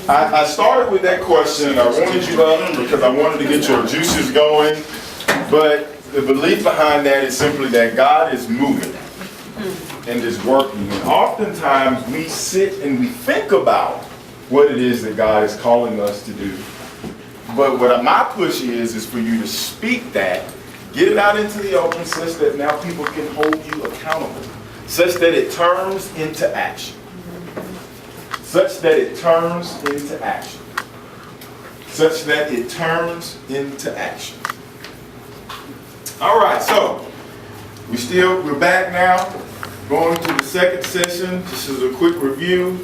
I started with that question. I wanted you up because I wanted to get your juices going. But the belief behind that is simply that God is moving and is working. And oftentimes we sit and we think about what it is that God is calling us to do. But what my push is for you to speak that, get it out into the open such that now people can hold you accountable, such that it turns into action. Such that it turns into action. Such that it turns into action. All right, so we're back now, going to the second session. This is a quick review.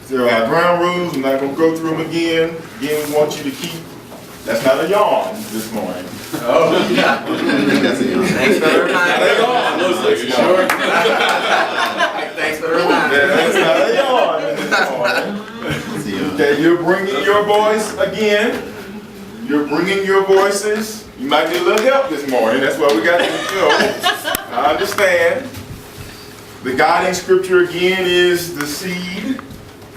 There are ground rules. I'm not going to go through them again. Again, we want you to keep. That's not a yawn this morning. Oh, yeah. Thanks for the reminder. Thanks for the reminder. That's not a yawn this morning. Okay, you're bringing your voice again. You're bringing your voices. You might need a little help this morning. That's why we got to go. I understand. The guiding scripture again is the seed.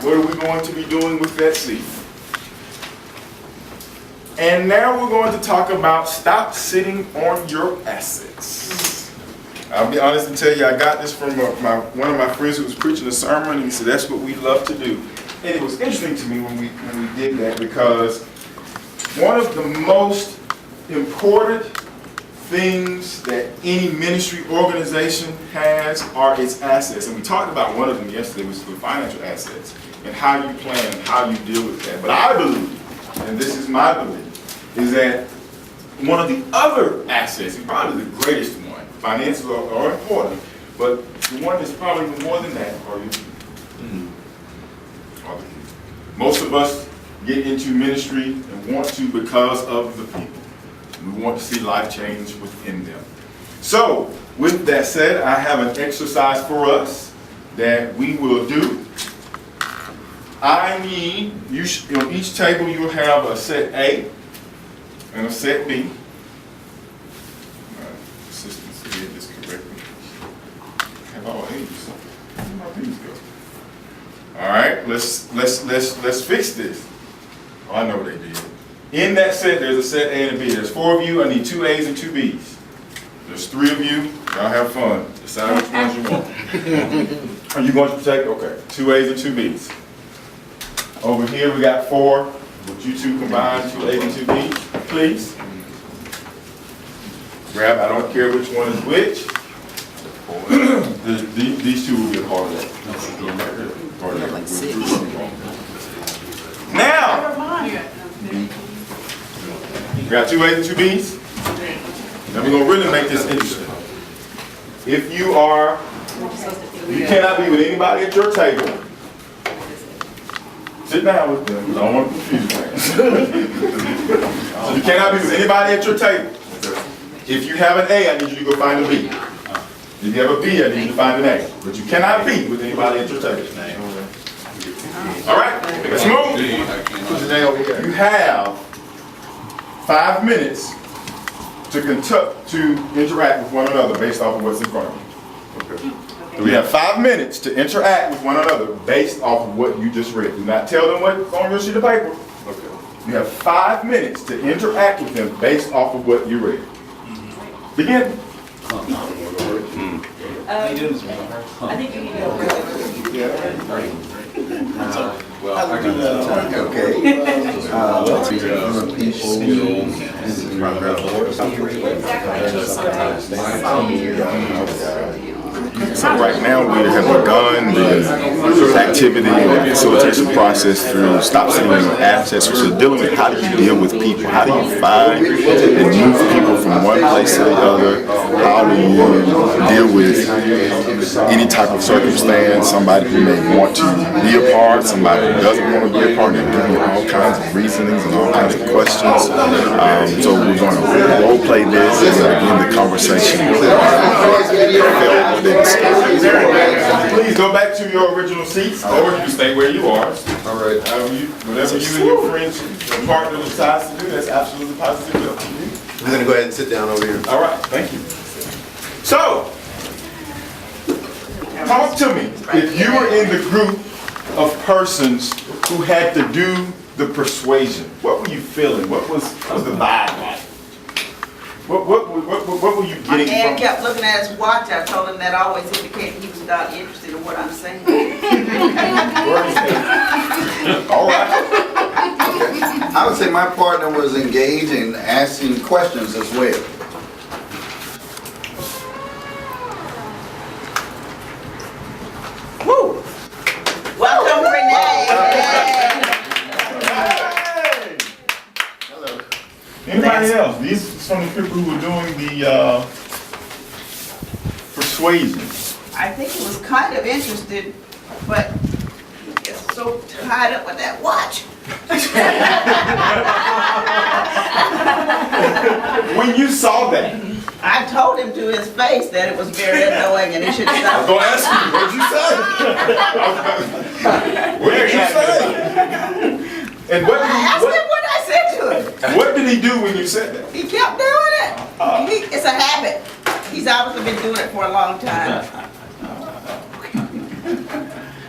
What are we going to be doing with that seed? And now we're going to talk about stop sitting on your assets. I'll be honest and tell you, I got this from one of my friends who was preaching a sermon, and he said that's what we love to do. And it was interesting to me when we did that, because one of the most important things that any ministry organization has are its assets. And we talked about one of them yesterday, which is the financial assets, and how you plan and how you deal with that. But I believe, and this is my belief, is that one of the other assets, and probably the greatest one, finances are important, but the one that's probably more than that are your people. Most of us get into ministry and want to because of the people. We want to see life change within them. So, with that said, I have an exercise for us that we will do. I need, on each table you will have a set A and a set B. My assistants did this correctly. I have all A's. Where did my B's go? All right, let's fix this. Oh, I know what they did. In that set, there's a set A and a B. There's 4 of you. I need 2 A's and 2 B's. There's 3 of you. Y'all have fun. Decide which ones you want. Are you going to take? Okay. 2 A's and 2 B's. Over here, we got 4. Would you two combine 2 A's and 2 B's, please? Grab. I don't care which one is which. These 2 will be a part of that. Now. You got 2 A's and 2 B's? Now we're going to really make this interesting. If you cannot be with anybody at your table. Sit down with them. I don't want to confuse you. So you cannot be with anybody at your table. If you have an A, I need you to go find a B. If you have a B, I need you to find an A. But you cannot be with anybody at your table. All right, let's move. You have 5 minutes to interact with one another based off of what's in front of you. Okay. So we have 5 minutes to interact with one another based off of what you just read. Do not tell them what's on your sheet of paper. Okay. You have 5 minutes to interact with them based off of what you read. Begin. I think you need to go. Well, I can okay. Let's see. So right now we have begun the activity and facilitation process through Stop Sitting on Your Assets, which is dealing with how do you deal with people, how do you find and move people from one place to the other, how do you deal with any type of circumstance, somebody who may want to be a part, somebody who doesn't want to be a part, and giving you all kinds of reasonings and all kinds of questions. So we're going to role play this and begin the conversation. Please go back to your original seats, or you can stay where you are. All right. Whatever you and your friends and partner decides to do, that's absolutely positively up to you. We're gonna go ahead and sit down over here. All right, thank you. So, talk to me. If you were in the group of persons who had to do the persuasion, what were you feeling? What was the vibe like? What were you My getting dad from? kept looking at his watch. I told him that always indicated he was not interested in what I'm saying. All right. I would say my partner was engaged in asking questions as well. Woo! Welcome, Renee. Hello. Anybody else? These are some of the people who were doing the persuasion. I think he was kind of interested, but he gets so tied up with that watch. When you saw that, I told him to his face that it was very annoying and he should I was stop. gonna ask you, what'd you say? What did you say? And I asked him what I said to him. what did he do when you said that? He kept doing it. It's a habit. He's obviously been doing it for a long time.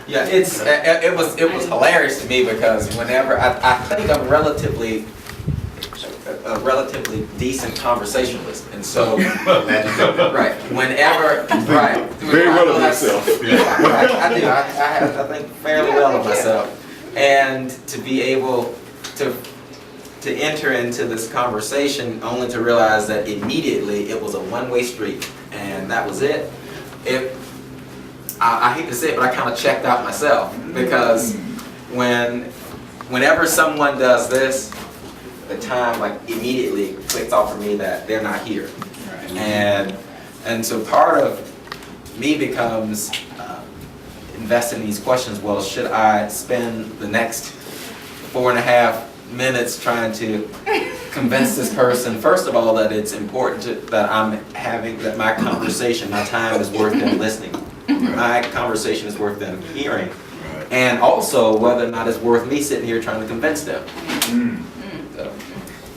Yeah, it was hilarious to me because whenever I think I'm a relatively decent conversationalist, and so right whenever Very well of yourself. I do. I think fairly well of myself, and to be able to enter into this conversation only to realize that immediately it was a one-way street, and that was it. I hate to say it, but I kind of checked out myself because whenever someone does this, the time like immediately clicks off for me that they're not here, and so part of me becomes investing in these questions. Well, should I spend the next 4.5 minutes trying to convince this person, first of all, that it's important that that my conversation, my time is worth them listening. My conversation is worth them hearing. And also whether or not it's worth me sitting here trying to convince them.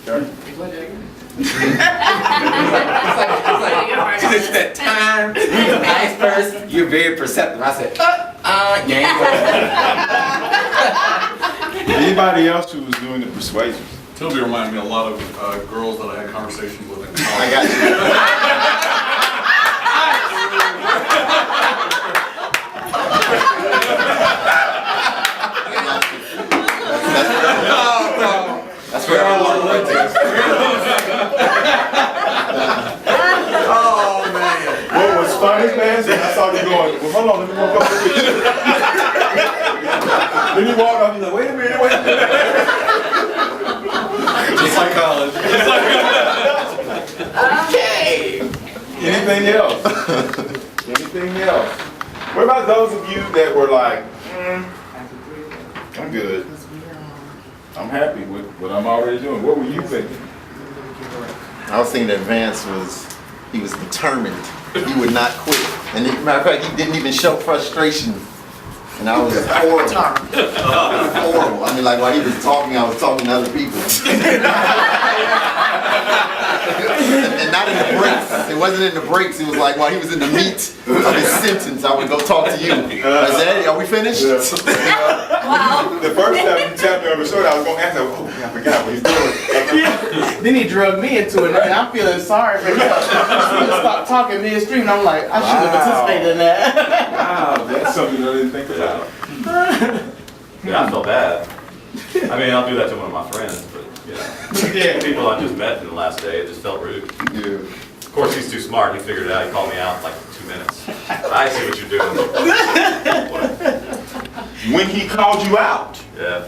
So. It's that time, you're a nice person, you're very perceptive. I said, Anybody else who was doing the persuasion? Toby reminded me a lot of girls that I had conversations with in college. I got That's where I learned right there. oh man. What was funny, man? I saw you going, well, hold on, let me walk up with you. Then you walk up, you're like, wait a minute. Just like college. Okay. Anything else? Anything else? What about those of you that were like, I'm good. I'm happy with what I'm already doing. What were you thinking? I was thinking that Vance he was determined. He would not quit. And matter of fact, he didn't even show frustration. And I was horrible. Horrible. I mean, like while he was talking, I was talking to other people. And not in the breaks. It wasn't in the breaks. It was like while he was in the meat of his sentence, I would go talk to you. I said, are we finished? Yeah. The first time you tapped me on the shoulder, I was going to ask him, oh, I forgot what he's doing. Then he drugged me into it, and I'm feeling sorry for him. He stopped talking midstream, and I'm like, I should have participated in that. Wow, that's something I didn't think about. Yeah, I felt bad. I mean, I'll do that to one of my friends, but people I just met in the last day, it just felt rude. Yeah. Of course, he's too smart. He figured it out. He called me out in like 2 minutes. I see what you're doing. Whatever. When he called you out, Yeah,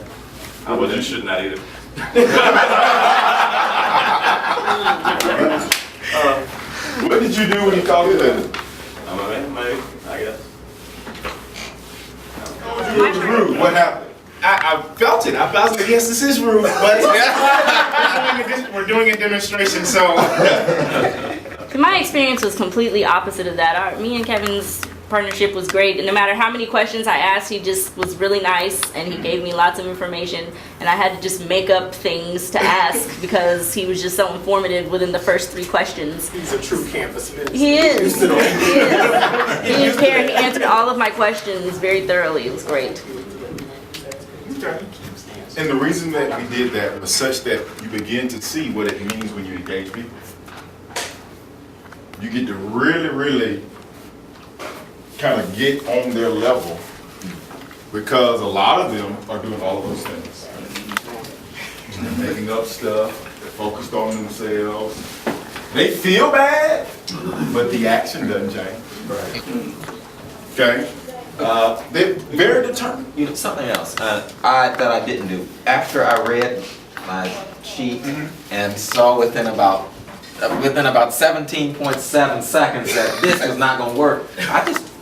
I wasn't shooting that either. what did you do when he called you out? I'm a man, I guess. It was rude. What happened? I felt it. I was like, yes, this is rude, but we're doing a demonstration, so. My experience was completely opposite of that. Me and Kevin's partnership was great. And no matter how many questions I asked, he just was really nice and he gave me lots of information. And I had to just make up things to ask because he was just so informative within the first 3 questions. He's a true campus minister. He is. He answered all of my questions very thoroughly. It was great. Okay. And the reason that we did that was such that you begin to see what it means when you engage people. You get to really, really kind of get on their level because a lot of them are doing all of those things. They're making up stuff, they're focused on themselves. They feel bad, but the action doesn't change. Right. Okay? They're very determined. You know, something else that I didn't do. After I read my sheet and saw within about 17.7 seconds that this was not going to work,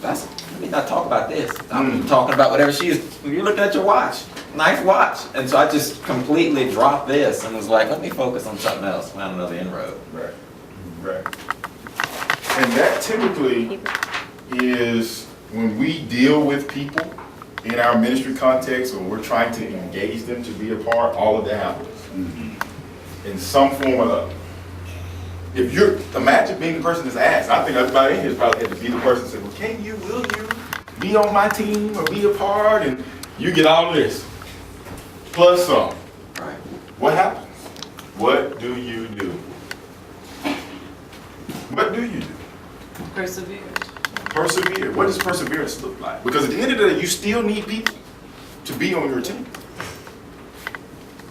let me not talk about this. I'm talking about whatever she is. You looked at your watch. Nice watch. And so I just completely dropped this and was like, let me focus on something else, find another inroad. Right. Right. And that typically is when we deal with people in our ministry context, when we're trying to engage them to be a part, all of that happens in some form or other. If you're, imagine being the person that's asked. I think everybody in here probably had to be the person that said, well, can you, will you be on my team or be a part? And you get all of this, plus some. Right. What happens? What do you do? What do you do? Persevere. Persevere. What does perseverance look like? Because at the end of the day, you still need people to be on your team.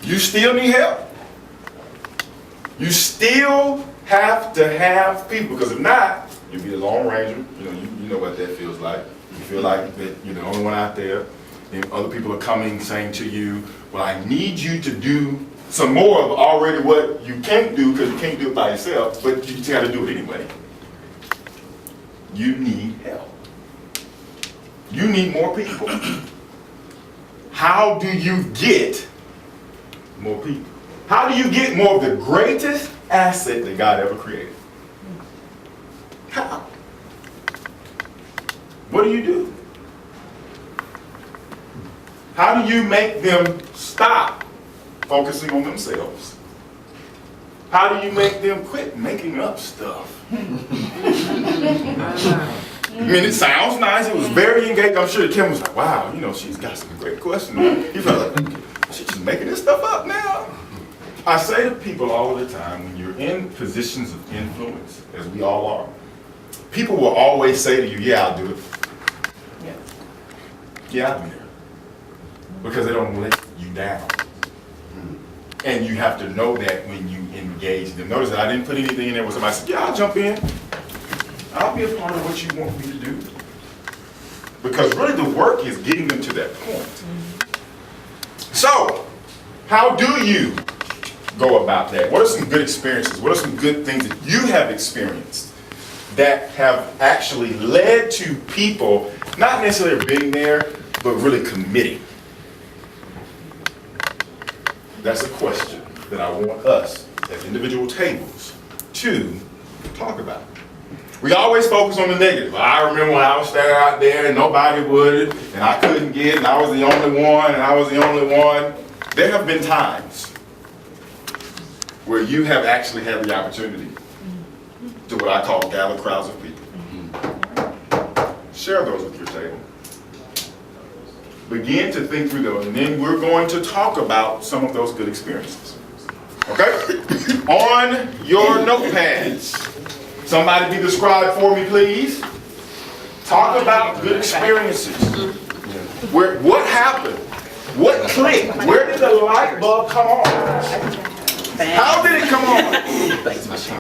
You still need help. You still have to have people, because if not, you'll be a lone ranger. You know what that feels like. You feel like that you're the only one out there, and other people are coming saying to you, well, I need you to do some more of already what you can't do because you can't do it by yourself, but you just got to do it anyway. You need help. You need more people. How do you get more people? How do you get more of the greatest asset that God ever created? How? What do? How do you make them stop focusing on themselves? How do you make them quit making up stuff? I mean, it sounds nice. It was very engaged. I'm sure Kim was like, wow, she's got some great questions. He felt like, she's just making this stuff up now. I say to people all the time, when you're in positions of influence, as we all are, people will always say to you, yeah, I'll do it. Yeah, I'll be there. Because they don't let you down. And you have to know that when you engage them. Notice that I didn't put anything in there where somebody said, yeah, I'll jump in. I'll be a part of what you want me to do. Because really the work is getting them to that point. So, how do you go about that? What are some good experiences? What are some good things that you have experienced that have actually led to people not necessarily being there, but really committing? That's a question that I want us at individual tables to talk about. We always focus on the negative. I remember when I was standing out there and nobody would, and I couldn't get, and I was the only one, and I was the only one. There have been times where you have actually had the opportunity to what I call gather crowds of people. Share those with your table. Begin to think through those, and then we're going to talk about some of those good experiences. Okay? On your notepads, somebody be the scribe for me, please. Talk about good experiences. What happened? What clicked? Where did the light bulb come on? How did it come on?